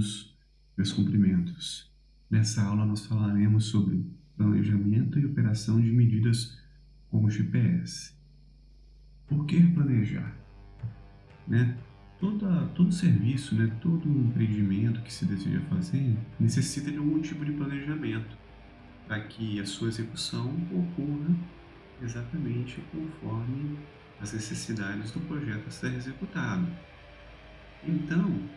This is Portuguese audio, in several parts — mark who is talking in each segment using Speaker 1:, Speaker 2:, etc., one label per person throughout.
Speaker 1: anos, meus cumprimentos. Nessa aula nós falaremos sobre planejamento e operação de medidas com o GPS. Por que planejar? Todo serviço, todo empreendimento que se deseja fazer necessita de algum tipo de planejamento para que a sua execução ocorra exatamente conforme as necessidades do projeto a ser executado. Então,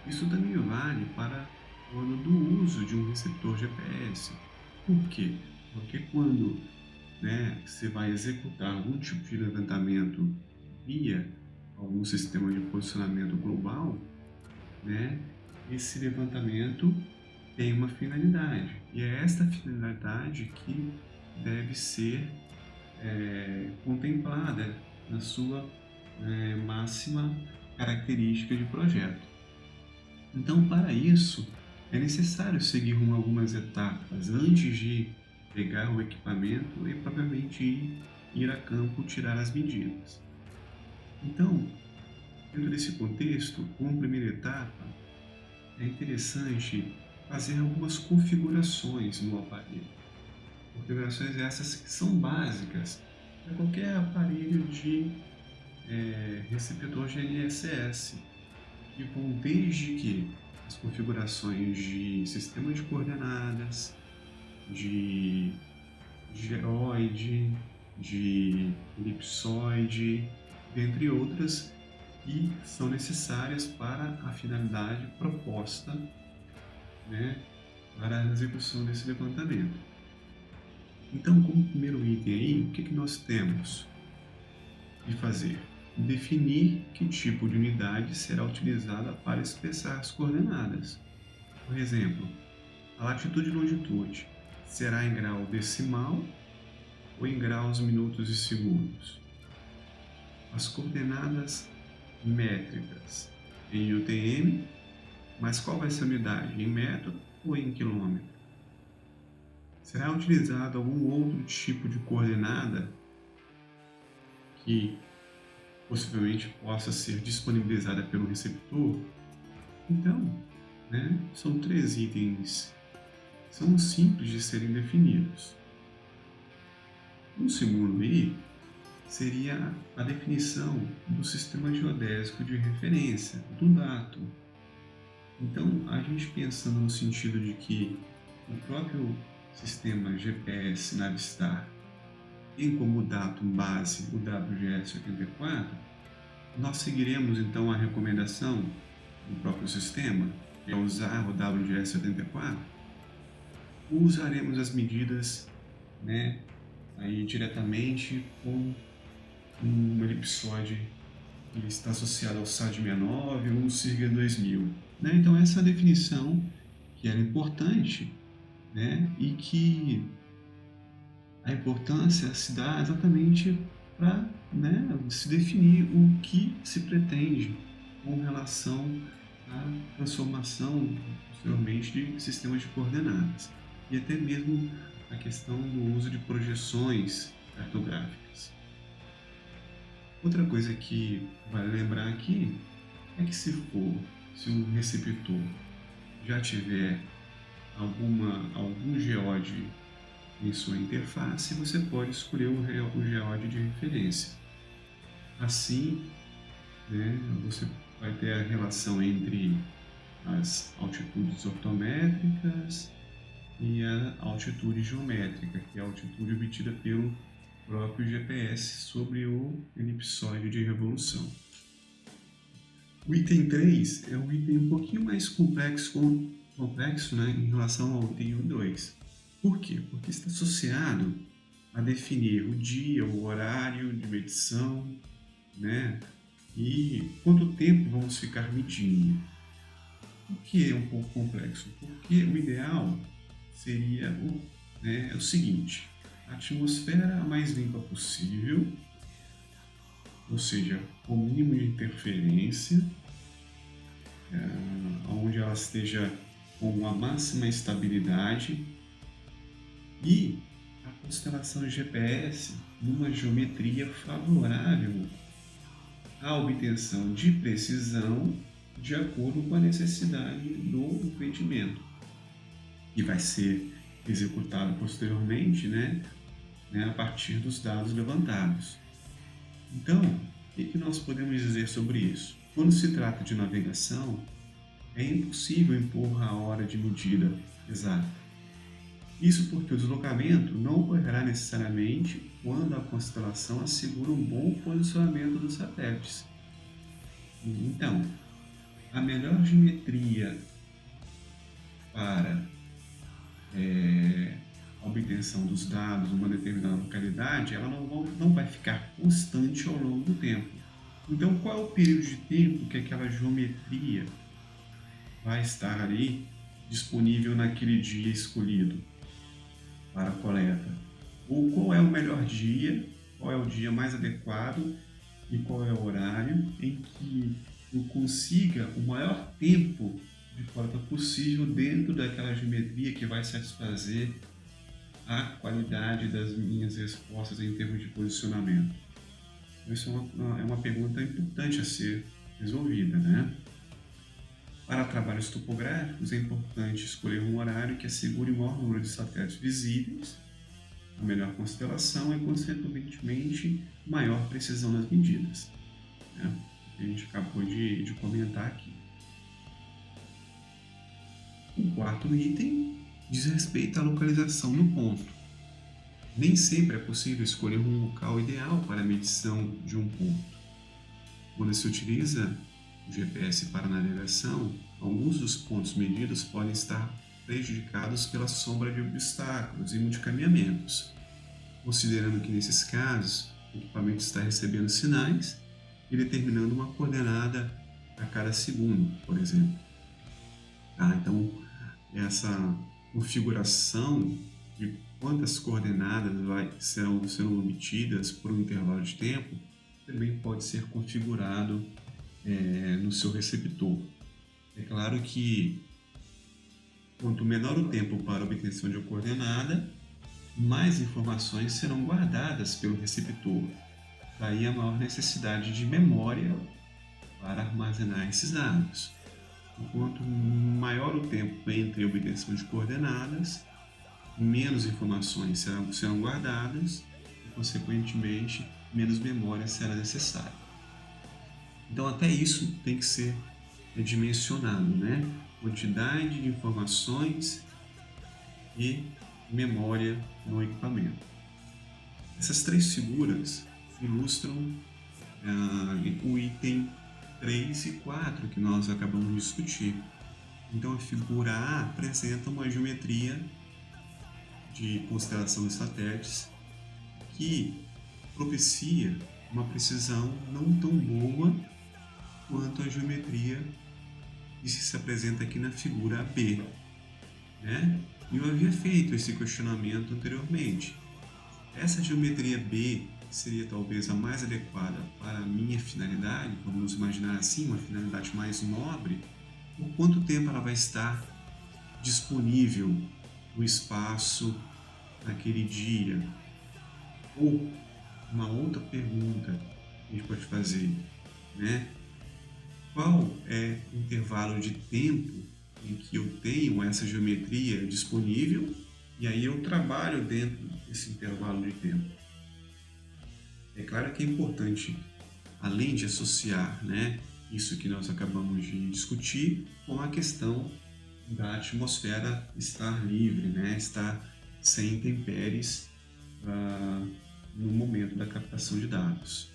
Speaker 1: isso também vale para o ano do uso de um receptor GPS. Por quê? Porque quando você vai executar algum tipo de levantamento via algum sistema de posicionamento global, esse levantamento tem uma finalidade. E é esta finalidade que deve ser contemplada na sua máxima característica de projeto. Então, para isso, é necessário seguir algumas etapas antes de pegar o equipamento e propriamente ir a campo tirar as medidas. Então, dentro desse contexto, como primeira etapa, é interessante fazer algumas configurações no aparelho. Configurações essas que são básicas para qualquer aparelho de receptor GNSS, que vão desde que as configurações de sistema de coordenadas, de geoide, de elipsoide, dentre outras, que são necessárias para a finalidade proposta para a execução desse levantamento. Então, como primeiro item aí, o que nós temos de fazer? Definir que tipo de unidade será utilizada para expressar as coordenadas. Por exemplo, a latitude e longitude será em grau decimal ou em graus, minutos e segundos. As coordenadas métricas em UTM, mas qual vai ser a unidade? Em metro ou em quilômetro? Será utilizado algum outro tipo de coordenada que possivelmente possa ser disponibilizada pelo receptor? Então, são 3 itens que são simples de serem definidos. O segundo aí seria a definição do sistema geodésico de referência, do datum. Então, a gente pensando no sentido de que o próprio sistema GPS Navistar tem como datum base o WGS84, nós seguiremos então a recomendação do próprio sistema, que é usar o WGS84, ou usaremos as medidas aí diretamente com um elipsoide que está associado ao SAD69 ou o SIRGA 2000. Então essa é a definição que era importante e que a importância se dá exatamente para se definir o que se pretende com relação à transformação, posteriormente, de sistemas de coordenadas e até mesmo a questão do uso de projeções cartográficas. Outra coisa que vale lembrar aqui é que se o receptor já tiver algum geode em sua interface, você pode escolher o geode de referência. Assim, você vai ter a relação entre as altitudes ortométricas e a altitude geométrica, que é a altitude obtida pelo próprio GPS sobre o elipsoide de revolução. O item 3 é um item um pouquinho mais complexo em relação ao item 2. Por quê? Porque está associado a definir o dia, o horário de medição, e quanto tempo vamos ficar medindo. Por que é um pouco complexo? Porque o ideal seria o seguinte: a atmosfera mais limpa possível, ou seja, com o mínimo de interferência, onde ela esteja com a máxima estabilidade, e a constelação GPS numa geometria favorável à obtenção de precisão de acordo com a necessidade do empreendimento, e vai ser executado posteriormente, a partir dos dados levantados. Então, o que nós podemos dizer sobre isso? Quando se trata de navegação, é impossível impor a hora de medida exata. Isso porque o deslocamento não ocorrerá necessariamente quando a constelação assegura um bom posicionamento dos satélites. Então, a melhor geometria para a obtenção dos dados numa determinada localidade, ela não vai ficar constante ao longo do tempo. Então, qual é o período de tempo que aquela geometria vai estar ali disponível naquele dia escolhido para a coleta? Ou qual é o melhor dia, qual é o dia mais adequado e qual é o horário em que eu consiga o maior tempo de coleta possível dentro daquela geometria que vai satisfazer a qualidade das minhas respostas em termos de posicionamento. Isso é uma pergunta importante a ser resolvida, né? Para trabalhos topográficos, é importante escolher um horário que assegure o maior número de satélites visíveis, a melhor constelação e, consequentemente, maior precisão nas medidas, né? Que a gente acabou de comentar aqui. O quarto item diz respeito à localização do ponto. Nem sempre é possível escolher um local ideal para a medição de um ponto. Quando se utiliza o GPS para navegação, alguns dos pontos medidos podem estar prejudicados pela sombra de obstáculos e multicaminhamentos, considerando que, nesses casos, o equipamento está recebendo sinais e determinando uma coordenada a cada segundo, por exemplo. Então, essa configuração de quantas coordenadas serão obtidas por um intervalo de tempo também pode ser configurado no seu receptor. É claro que quanto menor o tempo para a obtenção de uma coordenada, mais informações serão guardadas pelo receptor. Daí a maior necessidade de memória para armazenar esses dados. Quanto maior o tempo entre a obtenção de coordenadas, menos informações serão guardadas e, consequentemente, menos memória será necessária. Então, até isso tem que ser dimensionado, né? Quantidade de informações e memória no equipamento. Essas três figuras ilustram o item 3 e 4 que nós acabamos de discutir. Então, a figura A apresenta uma geometria de constelação de satélites que propicia uma precisão não tão boa quanto a geometria que se apresenta aqui na figura B, né? E eu havia feito esse questionamento anteriormente. Essa geometria B seria talvez a mais adequada para a minha finalidade, vamos imaginar assim, uma finalidade mais nobre. Por quanto tempo ela vai estar disponível no espaço naquele dia? Ou uma outra pergunta que a gente pode fazer, né? Qual é o intervalo de tempo em que eu tenho essa geometria disponível e aí eu trabalho dentro desse intervalo de tempo? É claro que é importante, além de associar, isso que nós acabamos de discutir, com a questão da atmosfera estar livre, estar sem intempéries no momento da captação de dados.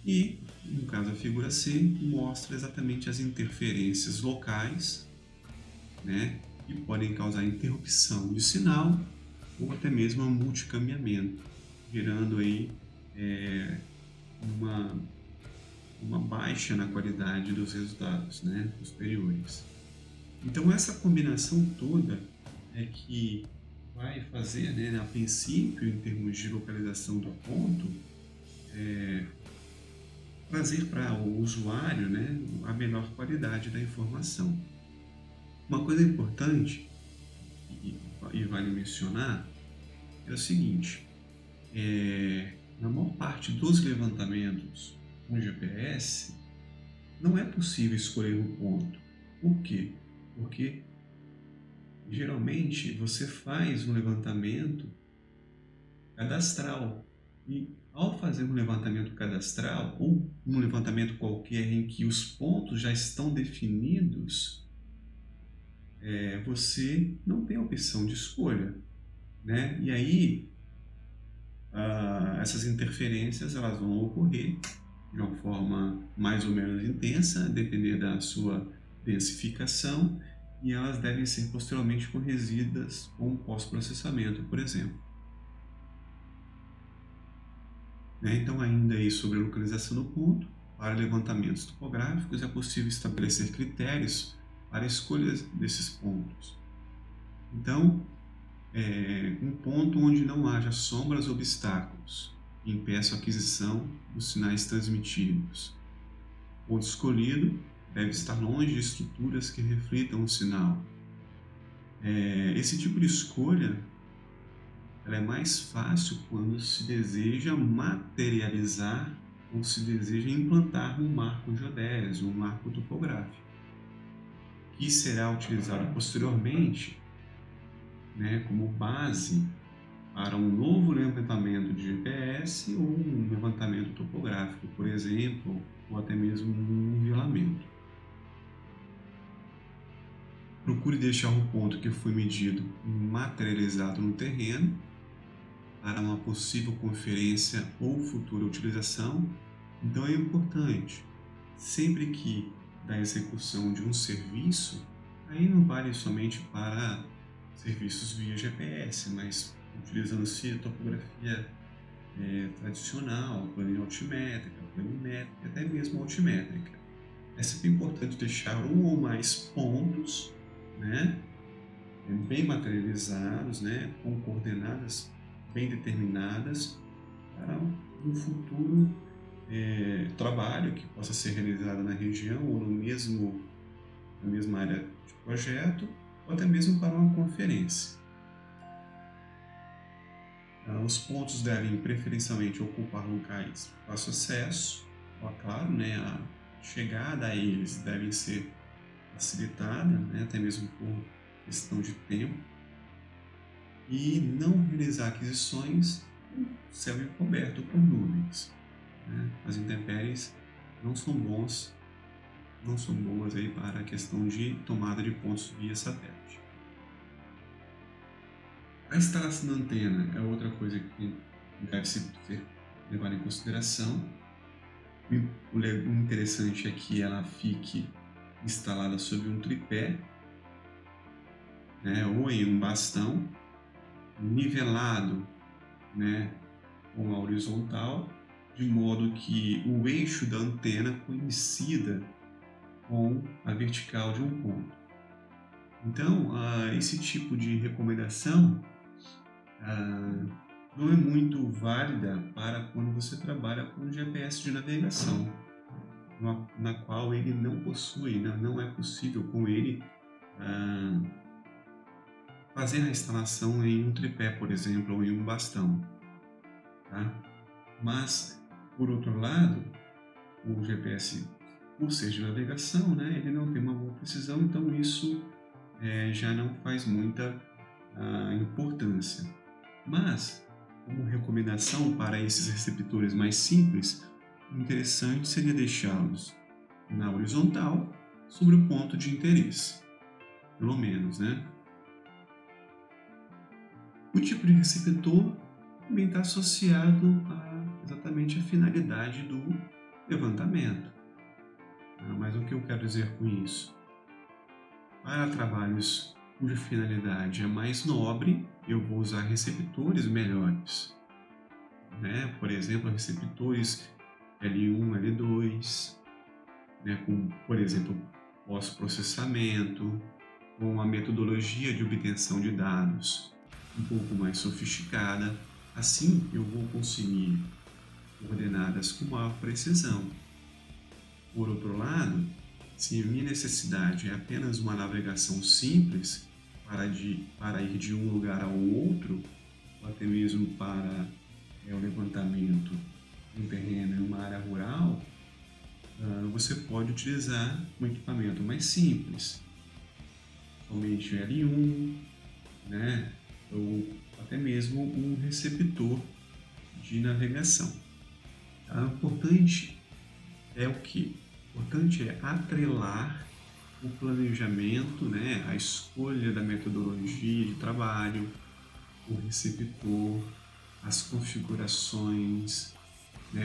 Speaker 1: E, no caso da figura C, mostra exatamente as interferências locais, que podem causar interrupção de sinal ou até mesmo um multicaminhamento, gerando aí uma baixa na qualidade dos resultados posteriores. Então, essa combinação toda é que vai fazer, a princípio, em termos de localização do ponto, trazer para o usuário a melhor qualidade da informação. Uma coisa importante, e vale mencionar, é o seguinte: na maior parte dos levantamentos com GPS, não é possível escolher um ponto. Por quê? Porque geralmente você faz um levantamento cadastral e ao fazer um levantamento cadastral ou um levantamento qualquer em que os pontos já estão definidos, você não tem a opção de escolha, né? E aí essas interferências elas vão ocorrer de uma forma mais ou menos intensa, depender da sua densificação, e elas devem ser posteriormente corrigidas com pós-processamento, por exemplo. Né? Então, ainda aí sobre a localização do ponto, para levantamentos topográficos é possível estabelecer critérios para a escolha desses pontos. Então, um ponto onde não haja sombras ou obstáculos que impeçam a aquisição dos sinais transmitidos. O ponto escolhido deve estar longe de estruturas que reflitam o sinal. Esse tipo de escolha ela é mais fácil quando se deseja materializar ou se deseja implantar um marco geodésio, um marco topográfico, que será utilizado posteriormente, né, como base para um novo levantamento de GPS ou um levantamento topográfico, por exemplo, ou até mesmo um nivelamento. Procure deixar o ponto que foi medido materializado no terreno para uma possível conferência ou futura utilização. Então é importante, sempre que da execução de um serviço, aí não vale somente para serviços via GPS, mas utilizando-se a topografia tradicional, planilha altimétrica, planimétrica, até mesmo altimétrica. É sempre importante deixar um ou mais pontos, né, bem materializados, né, com coordenadas bem determinadas para um futuro trabalho que possa ser realizado na região ou na mesma área de projeto, ou até mesmo para uma conferência. Os pontos devem preferencialmente ocupar locais de fácil acesso, claro, né, a chegada a eles deve ser facilitada, né, até mesmo por questão de tempo, e não realizar aquisições com céu encoberto por nuvens. Né? As intempéries não são boas aí para a questão de tomada de pontos via satélite. A instalação da antena é outra coisa que deve ser levada em consideração. O interessante é que ela fique instalada sobre um tripé, né, ou em um bastão, nivelado, né, com a horizontal, de modo que o eixo da antena coincida com a vertical de um ponto. Então, esse tipo de recomendação não é muito válida para quando você trabalha com GPS de navegação, na qual ele não possui, não é possível com ele fazer a instalação em um tripé, por exemplo, ou em um bastão. Tá? Mas, por outro lado, o GPS, por ser de navegação, né, ele não tem uma boa precisão, então isso já não faz muita importância. Mas, como recomendação para esses receptores mais simples, o interessante seria deixá-los na horizontal sobre o ponto de interesse, pelo menos, né? O tipo de receptor também está associado exatamente à finalidade do levantamento. Mas o que eu quero dizer com isso? Para trabalhos cuja finalidade é mais nobre, eu vou usar receptores melhores. Né? Por exemplo, receptores L1, L2, né? Com, por exemplo, pós-processamento, com a metodologia de obtenção de dados um pouco mais sofisticada. Assim, eu vou conseguir coordenadas com maior precisão. Por outro lado, se a minha necessidade é apenas uma navegação simples para ir de um lugar ao outro, ou até mesmo para o levantamento de um terreno em uma área rural, você pode utilizar um equipamento mais simples, somente um L1, né? Ou até mesmo um receptor de navegação. O importante é o quê? O importante é atrelar o planejamento, né, a escolha da metodologia de trabalho, o receptor, as configurações, né,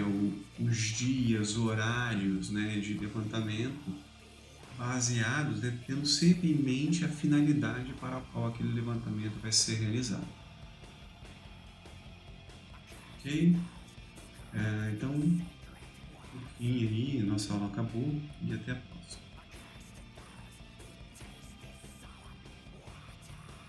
Speaker 1: os dias, horários, né, de levantamento, baseados, né, tendo sempre em mente a finalidade para a qual aquele levantamento vai ser realizado. Ok? Então, por fim aí, nossa aula acabou e até a próxima.